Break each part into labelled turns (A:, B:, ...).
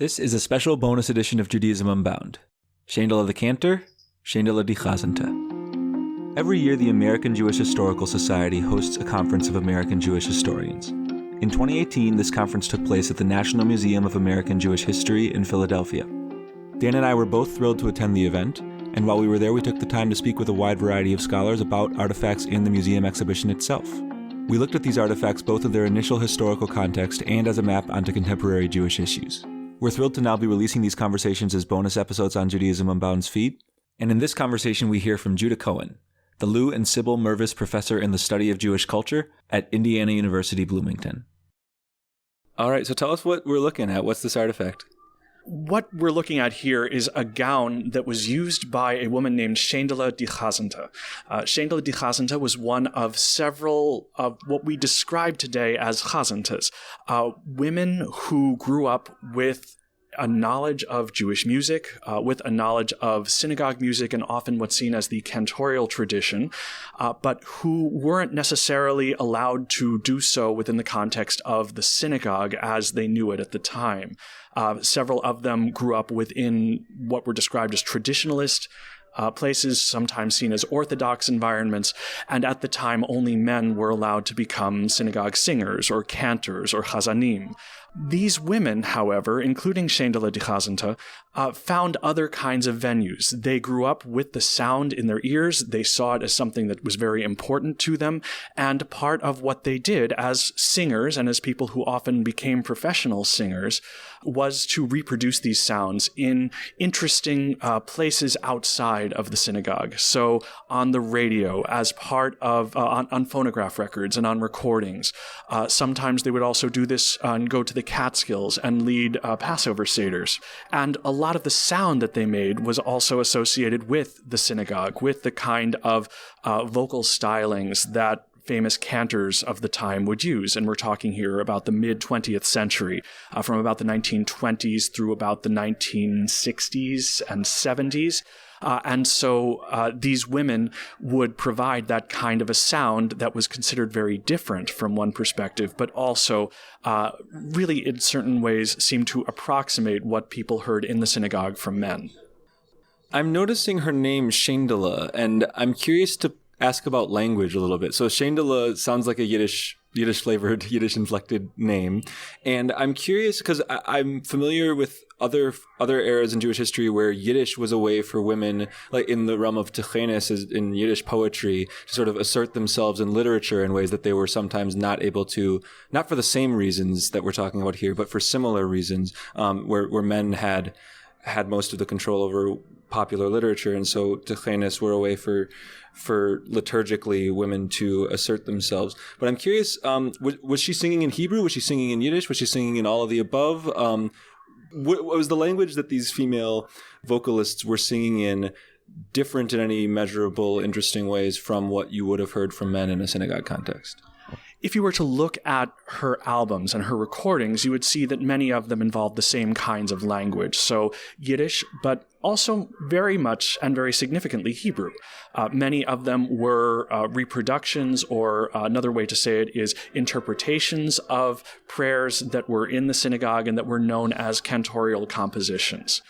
A: This is a special bonus edition of Judaism Unbound. Sheyndele the Cantor, Sheyndele die Chazante. Every year, the American Jewish Historical Society hosts a conference of American Jewish historians. In 2018, this conference took place at the National Museum of American Jewish History in Philadelphia. Dan and I were both thrilled to attend the event, and while we were there, we took the time to speak with a wide variety of scholars about artifacts in the museum exhibition itself. We looked at these artifacts both in their initial historical context and as a map onto contemporary Jewish issues. We're thrilled to now be releasing these conversations as bonus episodes on Judaism Unbound's feed, and in this conversation we hear from Judah Cohen, the Lou and Sybil Mervis Professor in the Study of Jewish Culture at Indiana University Bloomington. All right, so tell us what we're looking at. What's this artifact?
B: What we're looking at here is a gown that was used by a woman named Sheyndele die Chazante. Sheyndele die Chazante was one of several of what we describe today as Chazantes, women who grew up with a knowledge of Jewish music, with a knowledge of synagogue music and often what's seen as the cantorial tradition, but who weren't necessarily allowed to do so within the context of the synagogue as they knew it at the time. Several of them grew up within what were described as traditionalist places, sometimes seen as orthodox environments, and at the time only men were allowed to become synagogue singers or cantors or chazanim. These women, however, including Sheyndele die Chazante, found other kinds of venues. They grew up with the sound in their ears. They saw it as something that was very important to them. And part of what they did as singers and as people who often became professional singers was to reproduce these sounds in interesting places outside of the synagogue. So on the radio, as part of, on phonograph records and on recordings. Sometimes they would also do this and go to the Catskills and lead Passover seders. And a lot of the sound that they made was also associated with the synagogue, with the kind of vocal stylings that famous cantors of the time would use. And we're talking here about the mid-20th century, from about the 1920s through about the 1960s and 70s. And so these women would provide that kind of a sound that was considered very different from one perspective, but also really in certain ways seemed to approximate what people heard in the synagogue from men.
A: I'm noticing her name Sheyndele, and I'm curious to ask about language a little bit. So Sheyndele sounds like a Yiddish-flavored, Yiddish-inflected name. And I'm curious because I'm familiar with other eras in Jewish history where Yiddish was a way for women, like in the realm of Techenes, in Yiddish poetry, to sort of assert themselves in literature in ways that they were sometimes not able to, not for the same reasons that we're talking about here, but for similar reasons, where men had most of the control over popular literature. And so Techenes were a way for liturgically women to assert themselves. But I'm curious, was she singing in Hebrew? Was she singing in Yiddish? Was she singing in all of the above? What was the language that these female vocalists were singing in different in any measurable, interesting ways from what you would have heard from men in a synagogue context?
B: If you were to look at her albums and her recordings, you would see that many of them involved the same kinds of language. So Yiddish, but also very much and very significantly Hebrew. Many of them were reproductions, or another way to say it is interpretations of prayers that were in the synagogue and that were known as cantorial compositions.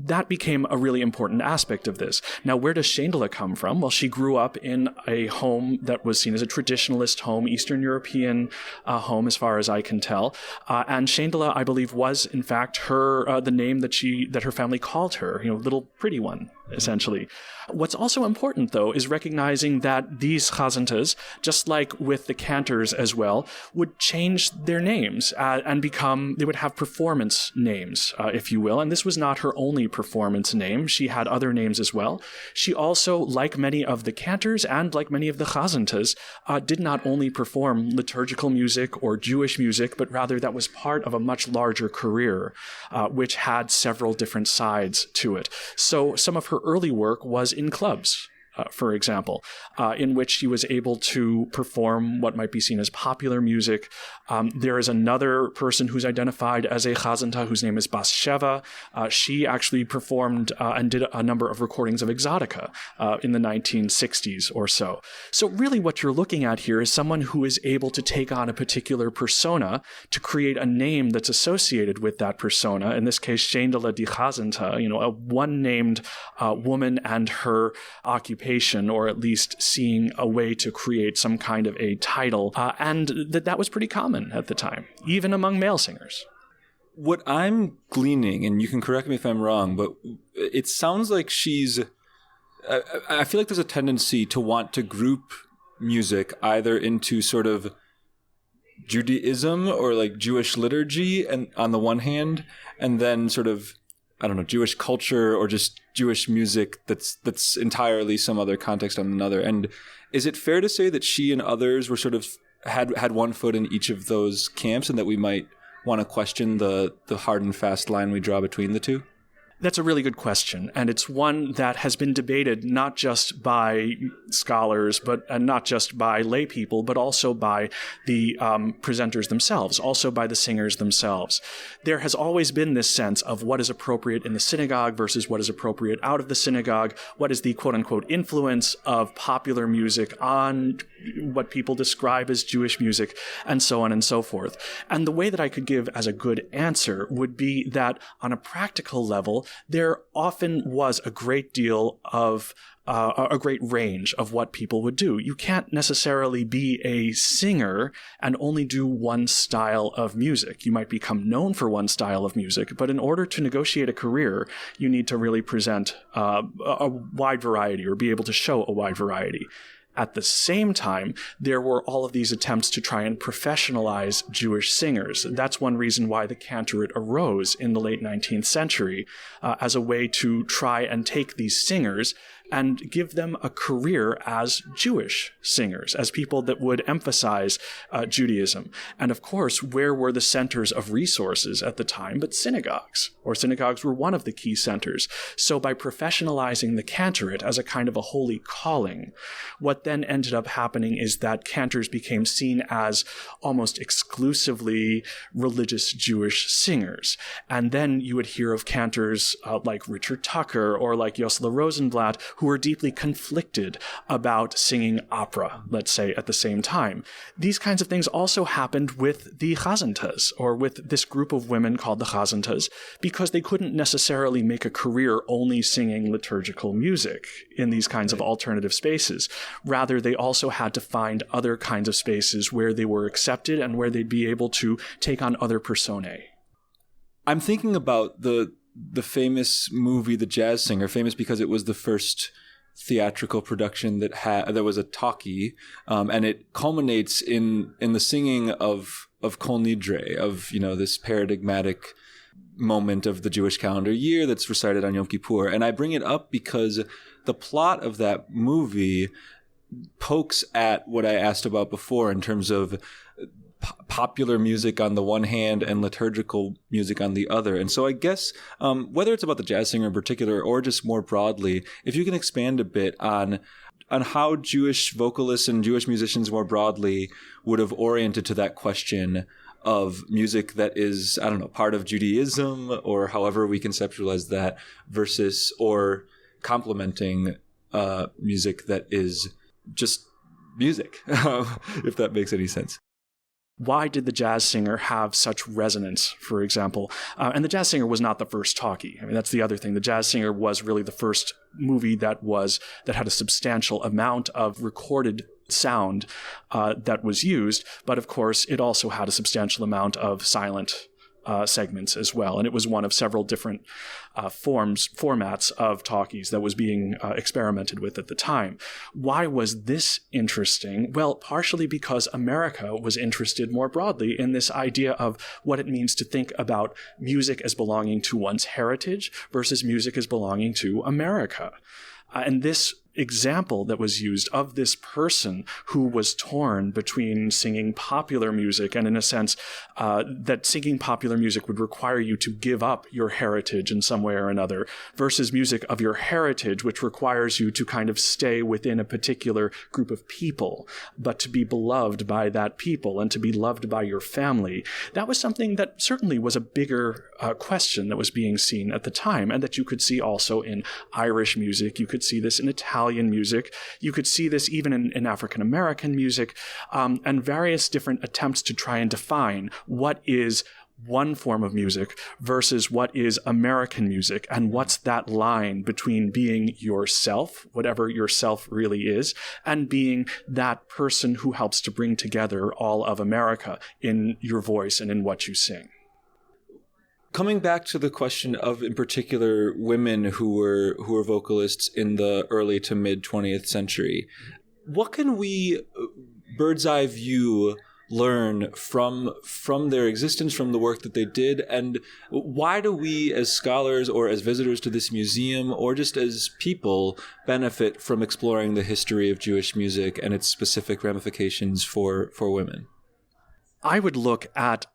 B: That became a really important aspect of this. Now, where does Sheyndele come from? Well, she grew up in a home that was seen as a traditionalist home, Eastern European home, as far as I can tell. And Sheyndele, I believe, was in fact the name that her family called her, little pretty one, essentially. What's also important, though, is recognizing that these chazantes, just like with the cantors as well, would change their names and they would have performance names, if you will. And this was not her only performance name. She had other names as well. She also, like many of the cantors and like many of the chazantes, did not only perform liturgical music or Jewish music, but rather that was part of a much larger career, which had several different sides to it. So some of her early work was in clubs. for example, in which she was able to perform what might be seen as popular music. There is another person who's identified as a Chazante whose name is Bassheva. She actually performed and did a number of recordings of exotica in the 1960s or so. So really what you're looking at here is someone who is able to take on a particular persona to create a name that's associated with that persona. In this case, Sheyndele die Chazante, a one-named woman and her occupation, or at least seeing a way to create some kind of a title. And that was pretty common at the time, even among male singers.
A: What I'm gleaning, and you can correct me if I'm wrong, but it sounds like I feel like there's a tendency to want to group music either into sort of Judaism or like Jewish liturgy and on the one hand, and then sort of, I don't know, Jewish culture or just Jewish music that's entirely some other context on another. And is it fair to say that she and others were sort of had one foot in each of those camps, and that we might want to question the hard and fast line we draw between the two?
B: That's a really good question, and it's one that has been debated not just by scholars, and not just by lay people, but also by the presenters themselves, also by the singers themselves. There has always been this sense of what is appropriate in the synagogue versus what is appropriate out of the synagogue, what is the quote-unquote influence of popular music on what people describe as Jewish music, and so on and so forth. And the way that I could give as a good answer would be that on a practical level, there often was a great deal of a great range of what people would do. You can't necessarily be a singer and only do one style of music. You might become known for one style of music, but in order to negotiate a career, you need to really present a wide variety, or be able to show a wide variety. At the same time, there were all of these attempts to try and professionalize Jewish singers. That's one reason why the cantorate arose in the late 19th century, as a way to try and take these singers and give them a career as Jewish singers, as people that would emphasize Judaism. And of course, where were the centers of resources at the time but synagogues? Or synagogues were one of the key centers. So by professionalizing the cantorate as a kind of a holy calling, what then ended up happening is that cantors became seen as almost exclusively religious Jewish singers. And then you would hear of cantors like Richard Tucker or like Yosla Rosenblatt, who were deeply conflicted about singing opera, let's say, at the same time. These kinds of things also happened with the Chazantes, or with this group of women called the Chazantes, because they couldn't necessarily make a career only singing liturgical music in these kinds of alternative spaces. Rather, they also had to find other kinds of spaces where they were accepted and where they'd be able to take on other personae.
A: I'm thinking about the famous movie The Jazz Singer, famous because it was the first theatrical production that was a talkie, and it culminates in the singing of Kol Nidre, of this paradigmatic moment of the Jewish calendar year that's recited on Yom Kippur. And I bring it up because the plot of that movie pokes at what I asked about before in terms of popular music on the one hand and liturgical music on the other. And so I guess whether it's about the jazz singer in particular or just more broadly, if you can expand a bit on how Jewish vocalists and Jewish musicians more broadly would have oriented to that question of music that is, I don't know, part of Judaism or however we conceptualize that versus or complementing music that is just music, if that makes any sense.
B: Why did the jazz singer have such resonance, for example? And the jazz singer was not the first talkie. I mean, that's the other thing. The jazz singer was really the first movie that had a substantial amount of recorded sound that was used. But of course, it also had a substantial amount of silent segments as well. And it was one of several different formats of talkies that was being experimented with at the time. Why was this interesting? Well, partially because America was interested more broadly in this idea of what it means to think about music as belonging to one's heritage versus music as belonging to America. And this example that was used of this person who was torn between singing popular music and, in a sense, that singing popular music would require you to give up your heritage in some way or another, versus music of your heritage, which requires you to kind of stay within a particular group of people, but to be beloved by that people and to be loved by your family. That was something that certainly was a bigger question that was being seen at the time, and that you could see also in Irish music. You could see this in Italian music. You could see this even in African-American music, and various different attempts to try and define what is one form of music versus what is American music, and what's that line between being yourself, whatever yourself really is, and being that person who helps to bring together all of America in your voice and in what you sing.
A: Coming back to the question of, in particular, women who were vocalists in the early to mid 20th century, what can we, bird's eye view, learn from their existence, from the work that they did, and why do we as scholars or as visitors to this museum or just as people benefit from exploring the history of Jewish music and its specific ramifications for women?
B: I would look at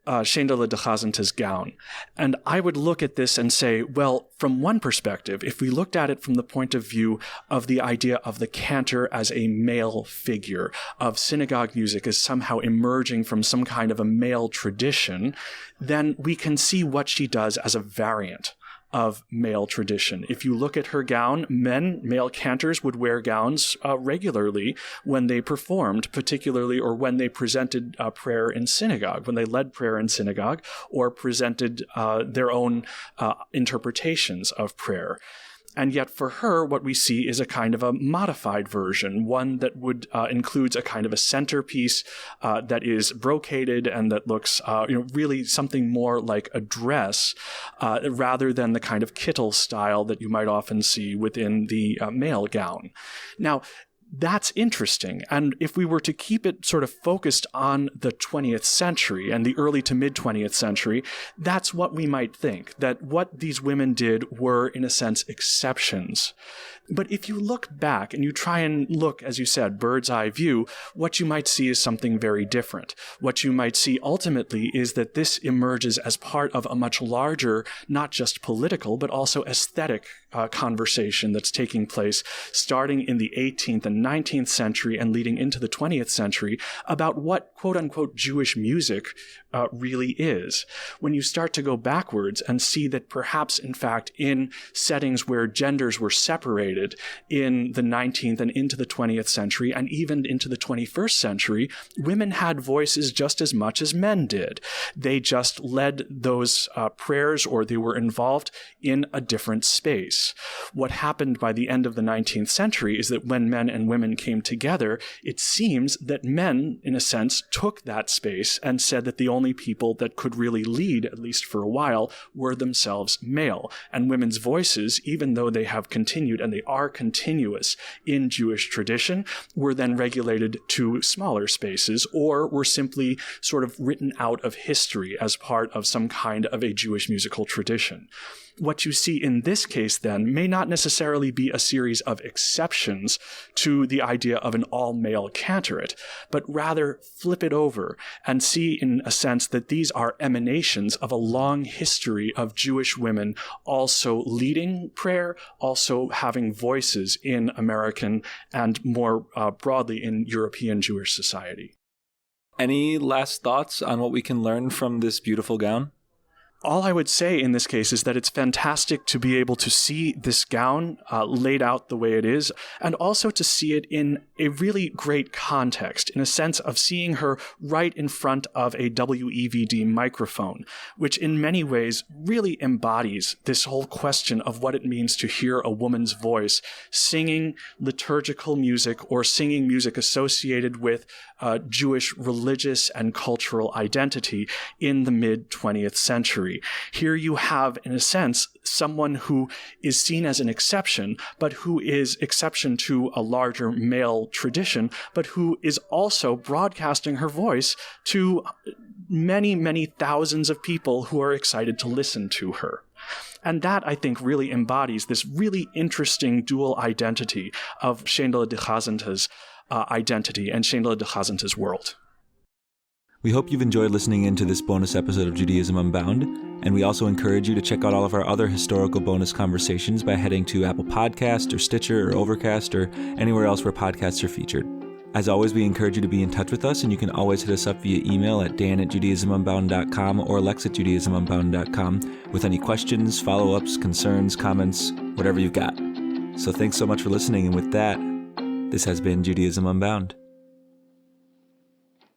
B: Sheyndele de Chazante's gown. And I would look at this and say, well, from one perspective, if we looked at it from the point of view of the idea of the cantor as a male figure, of synagogue music as somehow emerging from some kind of a male tradition, then we can see what she does as a variant of male tradition. If you look at her gown, male cantors would wear gowns regularly when they performed, particularly, or when they presented prayer in synagogue, when they led prayer in synagogue, or presented their own interpretations of prayer. And yet for her, what we see is a kind of a modified version, one that would includes a kind of a centerpiece that is brocaded and that looks really something more like a dress rather than the kind of kittel style that you might often see within the male gown. Now, that's interesting. And if we were to keep it sort of focused on the 20th century and the early to mid 20th century, that's what we might think, that what these women did were, in a sense, exceptions. But if you look back and you try and look, as you said, bird's eye view, what you might see is something very different. What you might see ultimately is that this emerges as part of a much larger, not just political, but also aesthetic conversation that's taking place starting in the 18th and 19th century and leading into the 20th century about what quote-unquote Jewish music really is. When you start to go backwards and see that perhaps, in fact, in settings where genders were separated in the 19th and into the 20th century and even into the 21st century, women had voices just as much as men did. They just led those prayers, or they were involved in a different space. What happened by the end of the 19th century is that when men and women came together, it seems that men, in a sense, took that space and said that the only people that could really lead, at least for a while, were themselves male. And women's voices, even though they have continued, and they are continuous in Jewish tradition, were then regulated to smaller spaces, or were simply sort of written out of history as part of some kind of a Jewish musical tradition. What you see in this case, then, may not necessarily be a series of exceptions to the idea of an all-male cantorate, but rather flip it over and see, in a sense, that these are emanations of a long history of Jewish women also leading prayer, also having voices in American and more broadly in European Jewish society.
A: Any last thoughts on what we can learn from this beautiful gown?
B: All I would say in this case is that it's fantastic to be able to see this gown laid out the way it is, and also to see it in a really great context, in a sense of seeing her right in front of a WEVD microphone, which in many ways really embodies this whole question of what it means to hear a woman's voice singing liturgical music or singing music associated with Jewish religious and cultural identity in the mid-20th century. Here you have, in a sense, someone who is seen as an exception, but who is exception to a larger male tradition, but who is also broadcasting her voice to many, many thousands of people who are excited to listen to her. And that, I think, really embodies this really interesting dual identity of Sheyndele de Chazante's identity and Sheyndele de Chazante's world.
A: We hope you've enjoyed listening into this bonus episode of Judaism Unbound, and we also encourage you to check out all of our other historical bonus conversations by heading to Apple Podcast or Stitcher or Overcast or anywhere else where podcasts are featured. As always, we encourage you to be in touch with us, and you can always hit us up via email at dan@judaismunbound.com or lex@judaismunbound.com with any questions, follow-ups, concerns, comments, whatever you've got. So thanks so much for listening, and with that, this has been Judaism Unbound.